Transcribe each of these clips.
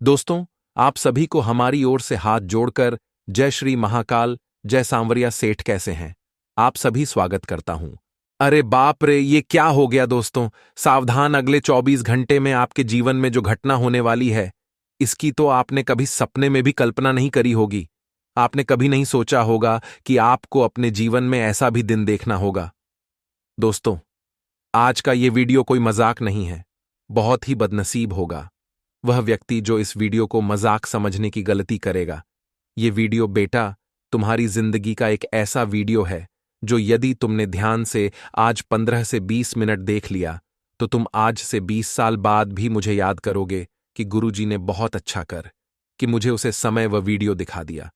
दोस्तों, आप सभी को हमारी ओर से हाथ जोड़कर जय श्री महाकाल, जय सांवरिया सेठ कैसे हैं? आप सभी स्वागत करता हूं। अरे बाप रे, ये क्या हो गया दोस्तों? सावधान, अगले 24 घंटे में आपके जीवन में जो घटना होने वाली है, इसकी तो आपने कभी सपने में भी कल्पना नहीं करी होगी। आपने कभी नहीं सोचा होगा कि आपको अपने जीवन में ऐसा भी दिन देखना होगा। दोस्तों, आज का ये वीडियो कोई मजाक नहीं है। बहुत ही बदनसीब होगा वह व्यक्ति जो इस वीडियो को मजाक समझने की गलती करेगा। ये वीडियो बेटा तुम्हारी जिंदगी का एक ऐसा वीडियो है जो यदि तुमने ध्यान से आज 15 से 20 मिनट देख लिया तो तुम आज से 20 साल बाद भी मुझे याद करोगे कि गुरुजी ने बहुत अच्छा कर कि मुझे उसे समय व वीडियो दिखा दिया,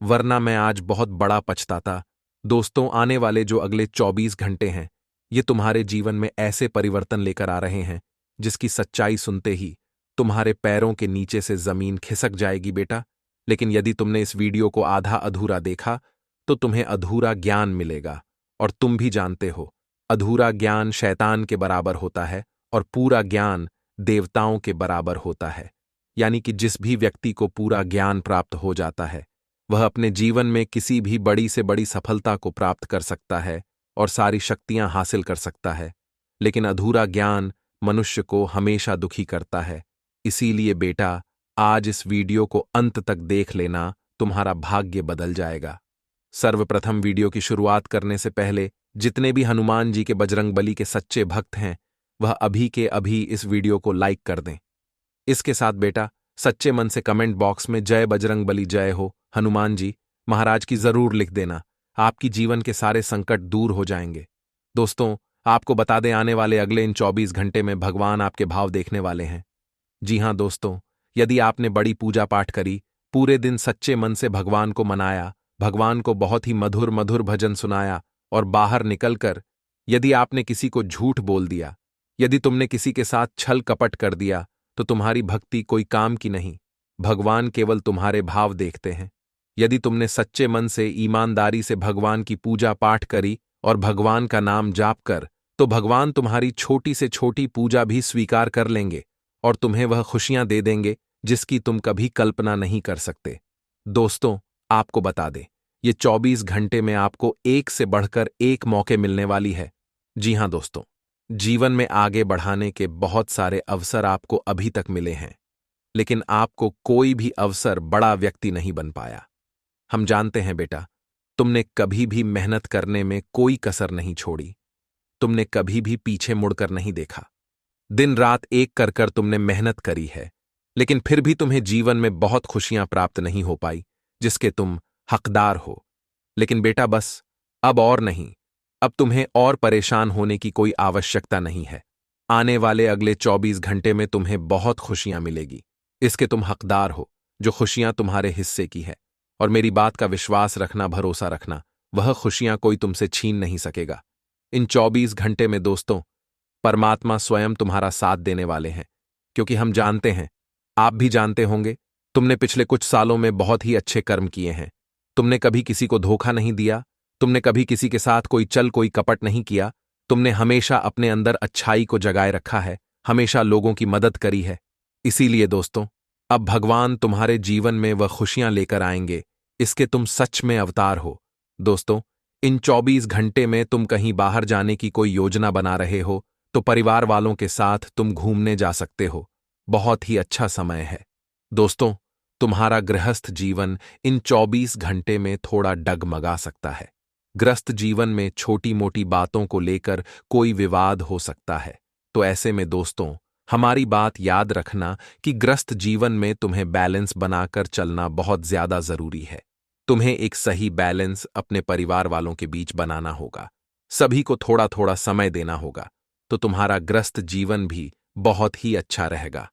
वरना मैं आज बहुत बड़ा पछताता। दोस्तों, आने वाले जो अगले 24 घंटे हैं ये तुम्हारे जीवन में ऐसे परिवर्तन लेकर आ रहे हैं जिसकी सच्चाई सुनते ही तुम्हारे पैरों के नीचे से जमीन खिसक जाएगी बेटा। लेकिन यदि तुमने इस वीडियो को आधा अधूरा देखा तो तुम्हें अधूरा ज्ञान मिलेगा, और तुम भी जानते हो अधूरा ज्ञान शैतान के बराबर होता है और पूरा ज्ञान देवताओं के बराबर होता है। यानी कि जिस भी व्यक्ति को पूरा ज्ञान प्राप्त हो जाता है वह अपने जीवन में किसी भी बड़ी से बड़ी सफलता को प्राप्त कर सकता है और सारी शक्तियां हासिल कर सकता है। लेकिन अधूरा ज्ञान मनुष्य को हमेशा दुखी करता है। इसीलिए बेटा, आज इस वीडियो को अंत तक देख लेना, तुम्हारा भाग्य बदल जाएगा। सर्वप्रथम वीडियो की शुरुआत करने से पहले जितने भी हनुमान जी के बजरंगबली के सच्चे भक्त हैं वह अभी के अभी इस वीडियो को लाइक कर दें। इसके साथ बेटा सच्चे मन से कमेंट बॉक्स में जय बजरंगबली, जय हो हनुमान जी महाराज की जरूर लिख देना। आपकी जीवन के सारे संकट दूर हो जाएंगे। दोस्तों, आपको बता दें, आने वाले अगले इन 24 घंटे में भगवान आपके भाव देखने वाले हैं। जी हां दोस्तों, यदि आपने बड़ी पूजा पाठ करी, पूरे दिन सच्चे मन से भगवान को मनाया, भगवान को बहुत ही मधुर मधुर भजन सुनाया और बाहर निकलकर यदि आपने किसी को झूठ बोल दिया, यदि तुमने किसी के साथ छल कपट कर दिया, तो तुम्हारी भक्ति कोई काम की नहीं। भगवान केवल तुम्हारे भाव देखते हैं। यदि तुमने सच्चे मन से ईमानदारी से भगवान की पूजा पाठ करी और भगवान का नाम जाप कर, तो भगवान तुम्हारी छोटी से छोटी पूजा भी स्वीकार कर लेंगे और तुम्हें वह खुशियां दे देंगे जिसकी तुम कभी कल्पना नहीं कर सकते। दोस्तों, आपको बता दें, ये 24 घंटे में आपको एक से बढ़कर एक मौके मिलने वाली है। जी हां दोस्तों, जीवन में आगे बढ़ाने के बहुत सारे अवसर आपको अभी तक मिले हैं, लेकिन आपको कोई भी अवसर बड़ा व्यक्ति नहीं बन पाया। हम जानते हैं बेटा, तुमने कभी भी मेहनत करने में कोई कसर नहीं छोड़ी। तुमने कभी भी पीछे मुड़कर नहीं देखा। दिन रात एक कर कर तुमने मेहनत करी है, लेकिन फिर भी तुम्हें जीवन में बहुत खुशियां प्राप्त नहीं हो पाई जिसके तुम हकदार हो। लेकिन बेटा बस अब और नहीं, अब तुम्हें और परेशान होने की कोई आवश्यकता नहीं है। आने वाले अगले 24 घंटे में तुम्हें बहुत खुशियां मिलेगी। इसके तुम हकदार हो, जो खुशियां तुम्हारे हिस्से की है। और मेरी बात का विश्वास रखना, भरोसा रखना, वह खुशियां कोई तुमसे छीन नहीं सकेगा। इन 24 घंटे में दोस्तों परमात्मा स्वयं तुम्हारा साथ देने वाले हैं, क्योंकि हम जानते हैं, आप भी जानते होंगे, तुमने पिछले कुछ सालों में बहुत ही अच्छे कर्म किए हैं। तुमने कभी किसी को धोखा नहीं दिया, तुमने कभी किसी के साथ कोई कपट नहीं किया, तुमने हमेशा अपने अंदर अच्छाई को जगाए रखा है, हमेशा लोगों की मदद करी है। इसीलिए दोस्तों, अब भगवान तुम्हारे जीवन में वह खुशियां लेकर आएंगे, इसके तुम सच में अवतार हो। दोस्तों, इन 24 घंटे में तुम कहीं बाहर जाने की कोई योजना बना रहे हो तो परिवार वालों के साथ तुम घूमने जा सकते हो। बहुत ही अच्छा समय है। दोस्तों, तुम्हारा गृहस्थ जीवन इन 24 घंटे में थोड़ा डगमगा सकता है। गृहस्थ जीवन में छोटी मोटी बातों को लेकर कोई विवाद हो सकता है। तो ऐसे में दोस्तों, हमारी बात याद रखना कि गृहस्थ जीवन में तुम्हें बैलेंस बनाकर चलना बहुत ज्यादा जरूरी है। तुम्हें एक सही बैलेंस अपने परिवार वालों के बीच बनाना होगा। सभी को थोड़ा थोड़ा समय देना होगा, तो तुम्हारा गृहस्थ जीवन भी बहुत ही अच्छा रहेगा।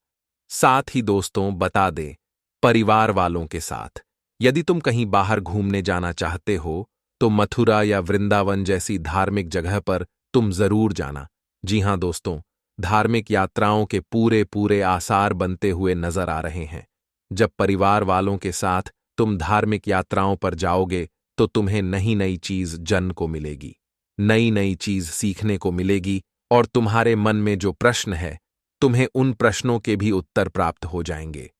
साथ ही दोस्तों बता दें, परिवार वालों के साथ यदि तुम कहीं बाहर घूमने जाना चाहते हो तो मथुरा या वृंदावन जैसी धार्मिक जगह पर तुम जरूर जाना। जी हां दोस्तों, धार्मिक यात्राओं के पूरे पूरे आसार बनते हुए नजर आ रहे हैं। जब परिवार वालों के साथ तुम धार्मिक यात्राओं पर जाओगे तो तुम्हें नई नई चीज जन को मिलेगी, नई नई चीज सीखने को मिलेगी, और तुम्हारे मन में जो प्रश्न है तुम्हें उन प्रश्नों के भी उत्तर प्राप्त हो जाएंगे।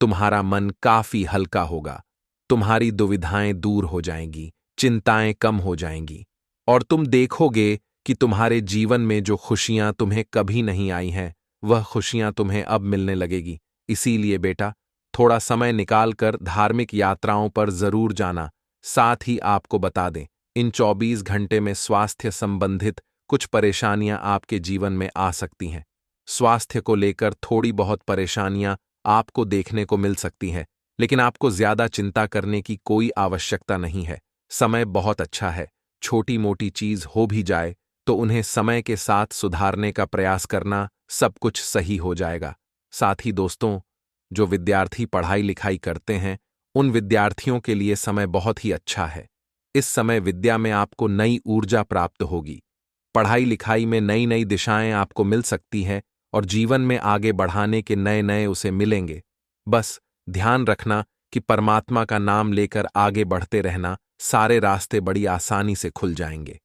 तुम्हारा मन काफी हल्का होगा, तुम्हारी दुविधाएं दूर हो जाएंगी, चिंताएं कम हो जाएंगी, और तुम देखोगे कि तुम्हारे जीवन में जो खुशियां तुम्हें कभी नहीं आई हैं, वह खुशियां तुम्हें अब मिलने लगेगी। इसीलिए बेटा, थोड़ा समय निकालकर धार्मिक यात्राओं पर जरूर जाना। साथ ही आपको बता दें, इन 24 घंटे में स्वास्थ्य संबंधित कुछ परेशानियां आपके जीवन में आ सकती हैं। स्वास्थ्य को लेकर थोड़ी बहुत परेशानियां आपको देखने को मिल सकती हैं, लेकिन आपको ज्यादा चिंता करने की कोई आवश्यकता नहीं है। समय बहुत अच्छा है। छोटी मोटी चीज हो भी जाए तो उन्हें समय के साथ सुधारने का प्रयास करना, सब कुछ सही हो जाएगा। साथ ही दोस्तों, जो विद्यार्थी पढ़ाई लिखाई करते हैं, उन विद्यार्थियों के लिए समय बहुत ही अच्छा है। इस समय विद्या में आपको नई ऊर्जा प्राप्त होगी। पढ़ाई लिखाई में नई नई दिशाएं आपको मिल सकती हैं और जीवन में आगे बढ़ाने के नए नए उसे मिलेंगे। बस ध्यान रखना कि परमात्मा का नाम लेकर आगे बढ़ते रहना, सारे रास्ते बड़ी आसानी से खुल जाएंगे।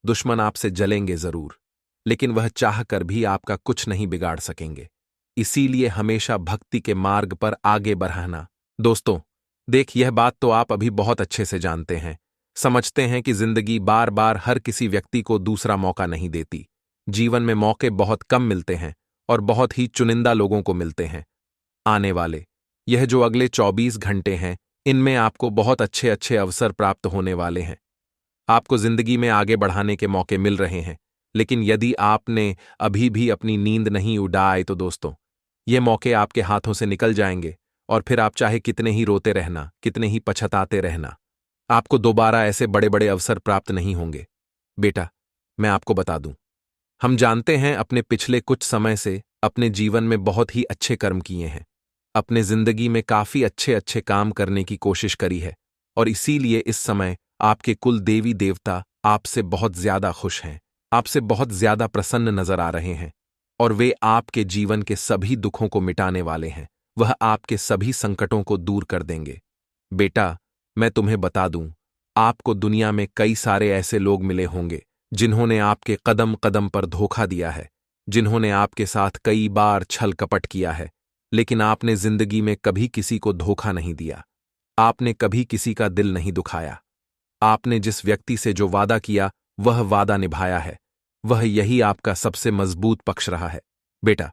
दुश्मन आपसे जलेंगे जरूर, लेकिन वह चाहकर भी आपका कुछ नहीं बिगाड़ सकेंगे। इसीलिए हमेशा भक्ति के मार्ग पर आगे बढ़ना। दोस्तों, देख, यह बात तो आप अभी बहुत अच्छे से जानते हैं, समझते हैं कि जिंदगी बार बार हर किसी व्यक्ति को दूसरा मौका नहीं देती। जीवन में मौके बहुत कम मिलते हैं और बहुत ही चुनिंदा लोगों को मिलते हैं। आने वाले यह जो अगले 24 घंटे हैं, इनमें आपको बहुत अच्छे अच्छे अवसर प्राप्त होने वाले हैं। आपको जिंदगी में आगे बढ़ाने के मौके मिल रहे हैं, लेकिन यदि आपने अभी भी अपनी नींद नहीं उड़ाई तो दोस्तों, ये मौके आपके हाथों से निकल जाएंगे और फिर आप चाहे कितने ही रोते रहना, कितने ही पछताते रहना, आपको दोबारा ऐसे बड़े बड़े अवसर प्राप्त नहीं होंगे। बेटा, मैं आपको बता दूं, हम जानते हैं अपने पिछले कुछ समय से अपने जीवन में बहुत ही अच्छे कर्म किए हैं, अपने जिंदगी में काफी अच्छे अच्छे काम करने की कोशिश करी है, और इसीलिए इस समय आपके कुल देवी देवता आपसे बहुत ज्यादा खुश हैं, आपसे बहुत ज्यादा प्रसन्न नजर आ रहे हैं, और वे आपके जीवन के सभी दुखों को मिटाने वाले हैं। वह आपके सभी संकटों को दूर कर देंगे। बेटा, मैं तुम्हें बता दूं, आपको दुनिया में कई सारे ऐसे लोग मिले होंगे जिन्होंने आपके कदम कदम पर धोखा दिया है, जिन्होंने आपके साथ कई बार छल कपट किया है, लेकिन आपने जिंदगी में कभी किसी को धोखा नहीं दिया। आपने कभी किसी का दिल नहीं दुखाया। आपने जिस व्यक्ति से जो वादा किया, वह वादा निभाया है। वह यही आपका सबसे मजबूत पक्ष रहा है। बेटा,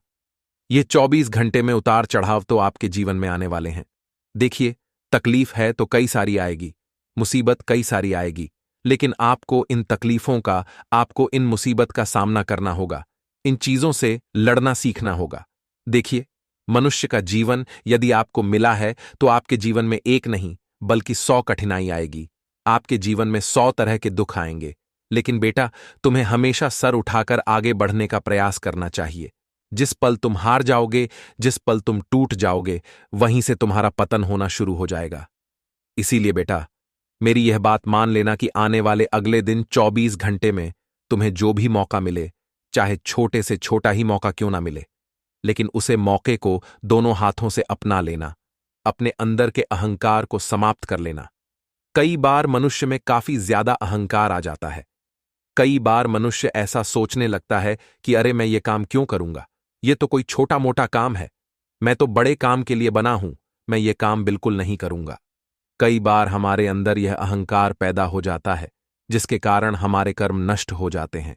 ये 24 घंटे में उतार चढ़ाव तो आपके जीवन में आने वाले हैं। देखिए, तकलीफ है तो कई सारी आएगी, मुसीबत कई सारी आएगी, लेकिन आपको इन तकलीफों का, आपको इन मुसीबत का सामना करना होगा। इन चीजों से लड़ना सीखना होगा। देखिए, मनुष्य का जीवन यदि आपको मिला है तो आपके जीवन में एक नहीं बल्कि 100 कठिनाई आएगी। आपके जीवन में 100 तरह के दुख आएंगे, लेकिन बेटा, तुम्हें हमेशा सर उठाकर आगे बढ़ने का प्रयास करना चाहिए। जिस पल तुम हार जाओगे, जिस पल तुम टूट जाओगे, वहीं से तुम्हारा पतन होना शुरू हो जाएगा। इसीलिए बेटा, मेरी यह बात मान लेना कि आने वाले अगले दिन 24 घंटे में तुम्हें जो भी मौका मिले, चाहे छोटे से छोटा ही मौका क्यों ना मिले, लेकिन उसे मौके को दोनों हाथों से अपना लेना, अपने अंदर के अहंकार को समाप्त कर लेना। कई बार मनुष्य में काफी ज्यादा अहंकार आ जाता है। कई बार मनुष्य ऐसा सोचने लगता है कि अरे, मैं ये काम क्यों करूंगा, ये तो कोई छोटा मोटा काम है, मैं तो बड़े काम के लिए बना हूं, मैं ये काम बिल्कुल नहीं करूंगा। कई बार हमारे अंदर यह अहंकार पैदा हो जाता है, जिसके कारण हमारे कर्म नष्ट हो जाते हैं।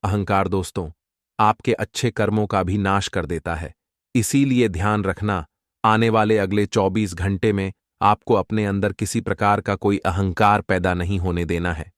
अहंकार दोस्तों, आपके अच्छे कर्मों का भी नाश कर देता है। इसीलिए ध्यान रखना, आने वाले अगले 24 घंटे में आपको अपने अंदर किसी प्रकार का कोई अहंकार पैदा नहीं होने देना है।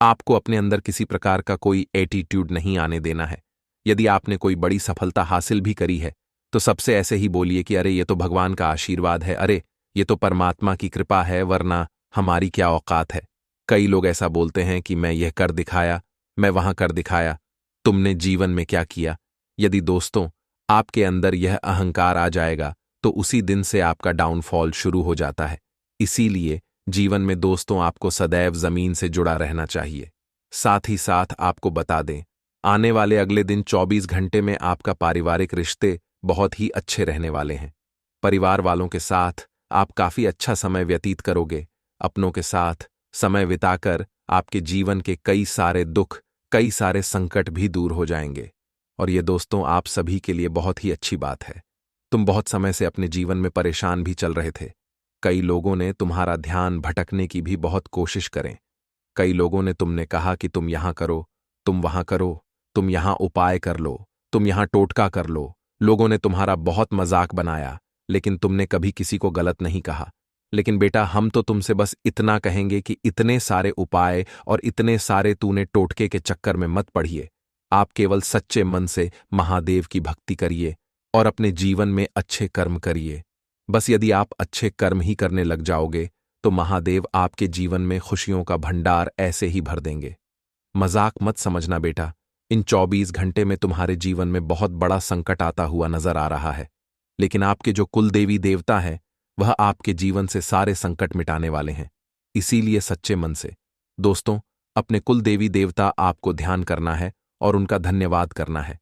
आपको अपने अंदर किसी प्रकार का कोई एटीट्यूड नहीं आने देना है। यदि आपने कोई बड़ी सफलता हासिल भी करी है, तो सबसे ऐसे ही बोलिए कि अरे, ये तो भगवान का आशीर्वाद है, अरे ये तो परमात्मा की कृपा है, वरना हमारी क्या औकात है। कई लोग ऐसा बोलते हैं कि मैं यह कर दिखाया, मैं वहां कर दिखाया, तुमने जीवन में क्या किया। यदि दोस्तों आपके अंदर यह अहंकार आ जाएगा तो उसी दिन से आपका डाउनफॉल शुरू हो जाता है। इसीलिए जीवन में दोस्तों आपको सदैव जमीन से जुड़ा रहना चाहिए। साथ ही साथ आपको बता दें, आने वाले अगले दिन 24 घंटे में आपका पारिवारिक रिश्ते बहुत ही अच्छे रहने वाले हैं। परिवार वालों के साथ आप काफी अच्छा समय व्यतीत करोगे। अपनों के साथ समय बिताकर आपके जीवन के कई सारे दुख, कई सारे संकट भी दूर हो जाएंगे, और ये दोस्तों आप सभी के लिए बहुत ही अच्छी बात है। तुम बहुत समय से अपने जीवन में परेशान भी चल रहे थे। कई लोगों ने तुम्हारा ध्यान भटकने की भी बहुत कोशिश करें। कई लोगों ने तुमने कहा कि तुम यहां करो, तुम वहां करो, तुम यहां उपाय कर लो, तुम यहां टोटका कर लो। लोगों ने तुम्हारा बहुत मजाक बनाया, लेकिन तुमने कभी किसी को गलत नहीं कहा। लेकिन बेटा, हम तो तुमसे बस इतना कहेंगे कि इतने सारे उपाय और इतने सारे तूने टोटके के चक्कर में मत पड़िए। आप केवल सच्चे मन से महादेव की भक्ति करिए और अपने जीवन में अच्छे कर्म करिए। बस यदि आप अच्छे कर्म ही करने लग जाओगे तो महादेव आपके जीवन में खुशियों का भंडार ऐसे ही भर देंगे। मजाक मत समझना बेटा, इन 24 घंटे में तुम्हारे जीवन में बहुत बड़ा संकट आता हुआ नजर आ रहा है, लेकिन आपके जो कुल देवी देवता है वह आपके जीवन से सारे संकट मिटाने वाले हैं। इसीलिए सच्चे मन से दोस्तों अपने कुल देवी देवता आपको ध्यान करना है और उनका धन्यवाद करना है,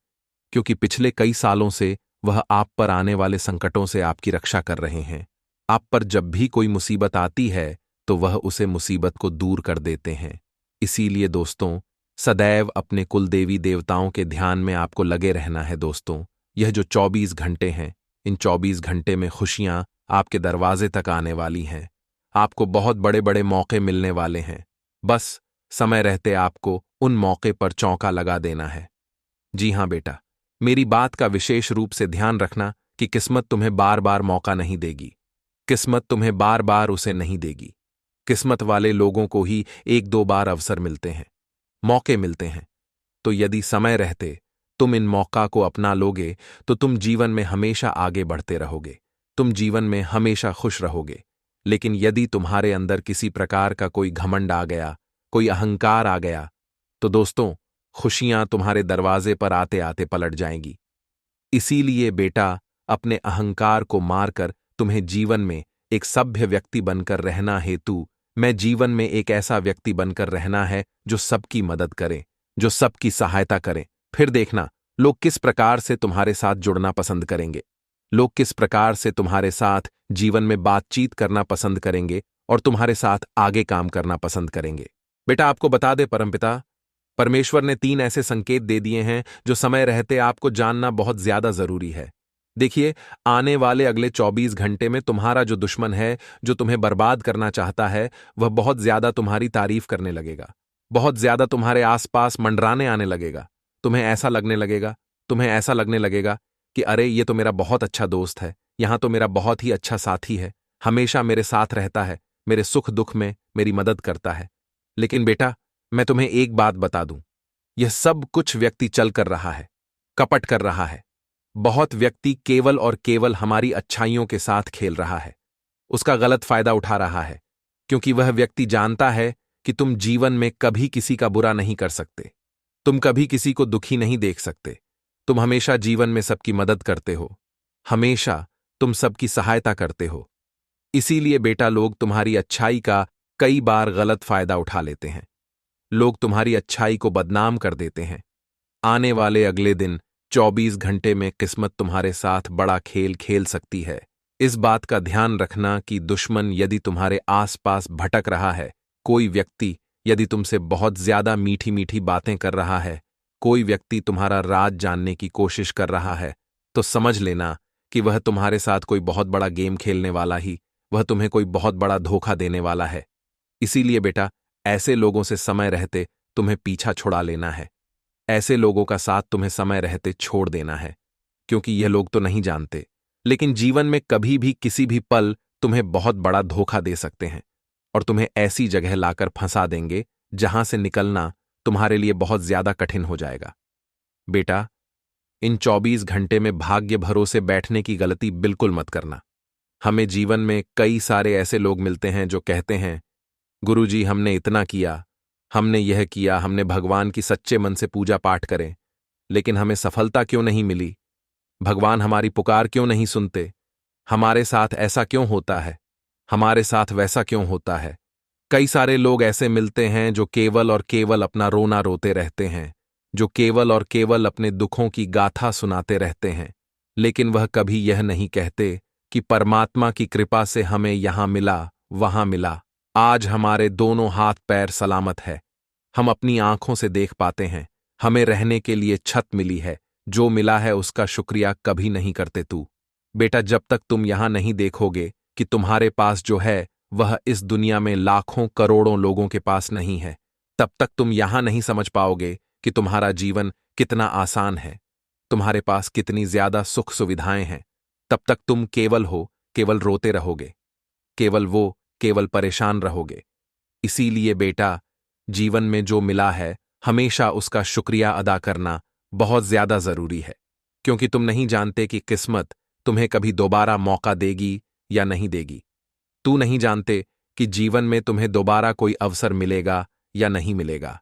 क्योंकि पिछले कई सालों से वह आप पर आने वाले संकटों से आपकी रक्षा कर रहे हैं। आप पर जब भी कोई मुसीबत आती है तो वह उसे मुसीबत को दूर कर देते हैं। इसीलिए दोस्तों सदैव अपने कुल देवी देवताओं के ध्यान में आपको लगे रहना है। दोस्तों यह जो 24 घंटे हैं, इन 24 घंटे में खुशियां आपके दरवाजे तक आने वाली हैं। आपको बहुत बड़े बड़े मौके मिलने वाले हैं। बस समय रहते आपको उन मौके पर चौका लगा देना है। जी हां बेटा, मेरी बात का विशेष रूप से ध्यान रखना कि किस्मत तुम्हें बार बार मौका नहीं देगी। किस्मत तुम्हें बार बार उसे नहीं देगी। किस्मत वाले लोगों को ही 1-2 बार अवसर मिलते हैं, मौके मिलते हैं। तो यदि समय रहते तुम इन मौका को अपना लोगे तो तुम जीवन में हमेशा आगे बढ़ते रहोगे, तुम जीवन में हमेशा खुश रहोगे। लेकिन यदि तुम्हारे अंदर किसी प्रकार का कोई घमंड आ गया, कोई अहंकार आ गया, तो दोस्तों खुशियां तुम्हारे दरवाजे पर आते आते पलट जाएंगी। इसीलिए बेटा अपने अहंकार को मारकर तुम्हें जीवन में एक सभ्य व्यक्ति बनकर रहना हेतु मैं जीवन में एक ऐसा व्यक्ति बनकर रहना है जो सबकी मदद करे, जो सबकी सहायता करे। फिर देखना लोग किस प्रकार से तुम्हारे साथ जुड़ना पसंद करेंगे, लोग किस प्रकार से तुम्हारे साथ जीवन में बातचीत करना पसंद करेंगे और तुम्हारे साथ आगे काम करना पसंद करेंगे। बेटा आपको बता दे परमपिता परमेश्वर ने 3 ऐसे संकेत दे दिए हैं जो समय रहते आपको जानना बहुत ज्यादा जरूरी है। देखिए, आने वाले अगले 24 घंटे में तुम्हारा जो दुश्मन है, जो तुम्हें बर्बाद करना चाहता है, वह बहुत ज्यादा तुम्हारी तारीफ करने लगेगा, बहुत ज्यादा तुम्हारे आसपास मंडराने आने लगेगा। तुम्हें ऐसा लगने लगेगा कि अरे ये तो मेरा बहुत अच्छा दोस्त है, यहां तो मेरा बहुत ही अच्छा साथी है, हमेशा मेरे साथ रहता है, मेरे सुख दुख में मेरी मदद करता है। लेकिन बेटा मैं तुम्हें एक बात बता दूं, यह सब कुछ व्यक्ति चल कर रहा है, कपट कर रहा है। बहुत व्यक्ति केवल और केवल हमारी अच्छाइयों के साथ खेल रहा है, उसका गलत फायदा उठा रहा है, क्योंकि वह व्यक्ति जानता है कि तुम जीवन में कभी किसी का बुरा नहीं कर सकते, तुम कभी किसी को दुखी नहीं देख सकते, तुम हमेशा जीवन में सबकी मदद करते हो, हमेशा तुम सबकी सहायता करते हो। इसीलिए बेटा लोग तुम्हारी अच्छाई का कई बार गलत फायदा उठा लेते हैं, लोग तुम्हारी अच्छाई को बदनाम कर देते हैं। आने वाले अगले दिन 24 घंटे में किस्मत तुम्हारे साथ बड़ा खेल खेल सकती है। इस बात का ध्यान रखना कि दुश्मन यदि तुम्हारे आसपास भटक रहा है, कोई व्यक्ति यदि तुमसे बहुत ज्यादा मीठी मीठी बातें कर रहा है, कोई व्यक्ति तुम्हारा राज जानने की कोशिश कर रहा है, तो समझ लेना कि वह तुम्हारे साथ कोई बहुत बड़ा गेम खेलने वाला ही, वह तुम्हें कोई बहुत बड़ा धोखा देने वाला है। इसीलिए बेटा ऐसे लोगों से समय रहते तुम्हें पीछा छुड़ा लेना है, ऐसे लोगों का साथ तुम्हें समय रहते छोड़ देना है, क्योंकि यह लोग तो नहीं जानते, लेकिन जीवन में कभी भी किसी भी पल तुम्हें बहुत बड़ा धोखा दे सकते हैं और तुम्हें ऐसी जगह लाकर फंसा देंगे जहां से निकलना तुम्हारे लिए बहुत ज्यादा कठिन हो जाएगा। बेटा इन 24 घंटे में भाग्य भरोसे बैठने की गलती बिल्कुल मत करना। हमें जीवन में कई सारे ऐसे लोग मिलते हैं जो कहते हैं, गुरुजी हमने इतना किया, हमने यह किया, हमने भगवान की सच्चे मन से पूजा पाठ करें, लेकिन हमें सफलता क्यों नहीं मिली, भगवान हमारी पुकार क्यों नहीं सुनते, हमारे साथ ऐसा क्यों होता है, हमारे साथ वैसा क्यों होता है। कई सारे लोग ऐसे मिलते हैं जो केवल और केवल अपना रोना रोते रहते हैं, जो केवल और केवल अपने दुखों की गाथा सुनाते रहते हैं, लेकिन वह कभी यह नहीं कहते कि परमात्मा की कृपा से हमें यहां मिला, वहां मिला, आज हमारे दोनों हाथ पैर सलामत है, हम अपनी आंखों से देख पाते हैं, हमें रहने के लिए छत मिली है, जो मिला है उसका शुक्रिया कभी नहीं करते तू। बेटा, जब तक तुम यहां नहीं देखोगे कि तुम्हारे पास जो है वह इस दुनिया में लाखों करोड़ों लोगों के पास नहीं है, तब तक तुम यहां नहीं समझ पाओगे कि तुम्हारा जीवन कितना आसान है, तुम्हारे पास कितनी ज्यादा सुख सुविधाएं हैं। तब तक तुम केवल हो, केवल रोते रहोगे, केवल परेशान रहोगे। इसीलिए बेटा, जीवन में जो मिला है हमेशा उसका शुक्रिया अदा करना बहुत ज्यादा जरूरी है, क्योंकि तुम नहीं जानते कि किस्मत तुम्हें कभी दोबारा मौका देगी या नहीं देगी। तू नहीं जानते कि जीवन में तुम्हें दोबारा कोई अवसर मिलेगा या नहीं मिलेगा।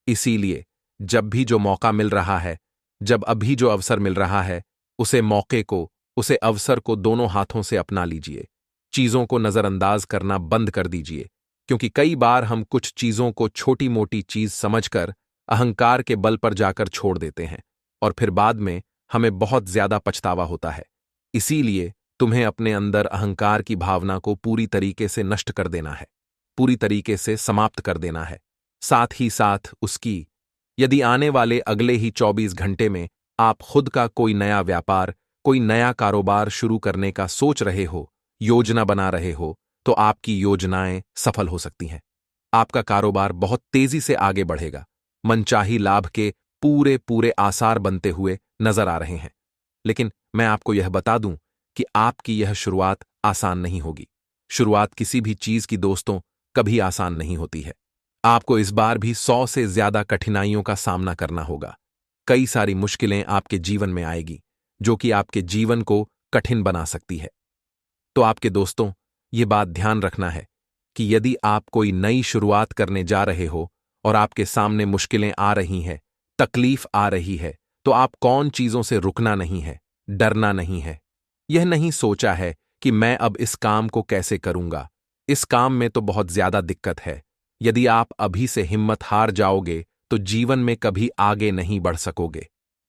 इसीलिए जब भी जो मौका मिल रहा है, जब अभी जो अवसर मिल रहा है, उसे अवसर को दोनों हाथों से अपना लीजिए। चीजों को नजरअंदाज करना बंद कर दीजिए, क्योंकि कई बार हम कुछ चीजों को छोटी मोटी चीज समझकर अहंकार के बल पर जाकर छोड़ देते हैं और फिर बाद में हमें बहुत ज्यादा पछतावा होता है। इसीलिए तुम्हें अपने अंदर अहंकार की भावना को पूरी तरीके से नष्ट कर देना है, पूरी तरीके से समाप्त कर देना है। साथ ही साथ उसकी, यदि आने वाले अगले ही 24 घंटे में आप खुद का कोई नया व्यापार, कोई नया कारोबार शुरू करने का सोच रहे हो, योजना बना रहे हो, तो आपकी योजनाएं सफल हो सकती हैं। आपका कारोबार बहुत तेजी से आगे बढ़ेगा, मनचाही लाभ के पूरे पूरे आसार बनते हुए नजर आ रहे हैं। लेकिन मैं आपको यह बता दूं कि आपकी यह शुरुआत आसान नहीं होगी। शुरुआत किसी भी चीज की दोस्तों कभी आसान नहीं होती है। आपको इस बार भी 100 से ज्यादा कठिनाइयों का सामना करना होगा। कई सारी मुश्किलें आपके जीवन में आएगी, जो कि आपके जीवन को कठिन बना सकती है। तो आपके दोस्तों, ये बात ध्यान रखना है कि यदि आप कोई नई शुरुआत करने जा रहे हो और आपके सामने मुश्किलें आ रही हैं, तकलीफ आ रही है, तो आप कौन चीजों से रुकना नहीं है, डरना नहीं है। यह नहीं सोचा है कि मैं अब इस काम को कैसे करूंगा, इस काम में तो बहुत ज्यादा दिक्कत है। यदि आप अभी से हिम्मत हार जाओगे तो जीवन में कभी आगे नहीं बढ़ सकोगे।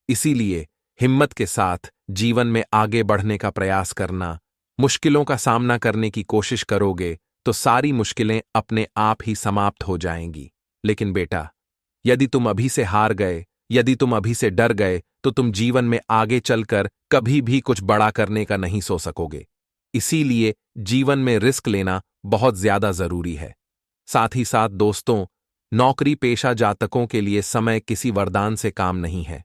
इसीलिए हिम्मत के साथ जीवन में आगे बढ़ने का प्रयास करना। मुश्किलों का सामना करने की कोशिश करोगे तो सारी मुश्किलें अपने आप ही समाप्त हो जाएंगी। लेकिन बेटा, यदि तुम अभी से हार गए, यदि तुम अभी से डर गए, तो तुम जीवन में आगे चलकर कभी भी कुछ बड़ा करने का नहीं सोच सकोगे। इसीलिए जीवन में रिस्क लेना बहुत ज्यादा जरूरी है। साथ ही साथ दोस्तों, नौकरी पेशा जातकों के लिए समय किसी वरदान से काम नहीं है।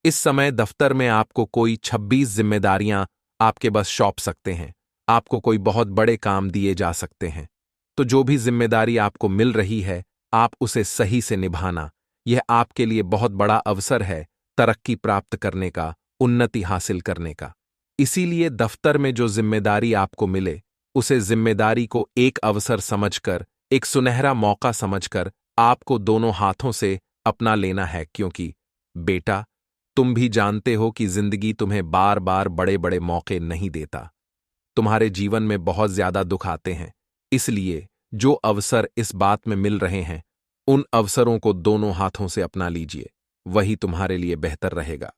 इस समय दफ्तर में आपको कोई 26 जिम्मेदारियां आपके बस सौंप सकते हैं, आपको कोई बहुत बड़े काम दिए जा सकते हैं। तो जो भी जिम्मेदारी आपको मिल रही है, आप उसे सही से निभाना। यह आपके लिए बहुत बड़ा अवसर है तरक्की प्राप्त करने का, उन्नति हासिल करने का। इसीलिए दफ्तर में जो जिम्मेदारी आपको मिले, उसे जिम्मेदारी को एक अवसर समझकर, एक सुनहरा मौका समझकर आपको दोनों हाथों से अपना लेना है। क्योंकि बेटा, तुम भी जानते हो कि जिंदगी तुम्हें बार बार बड़े बड़े मौके नहीं देता। तुम्हारे जीवन में बहुत ज्यादा दुख आते हैं। इसलिए जो अवसर इस बात में मिल रहे हैं, उन अवसरों को दोनों हाथों से अपना लीजिए, वही तुम्हारे लिए बेहतर रहेगा।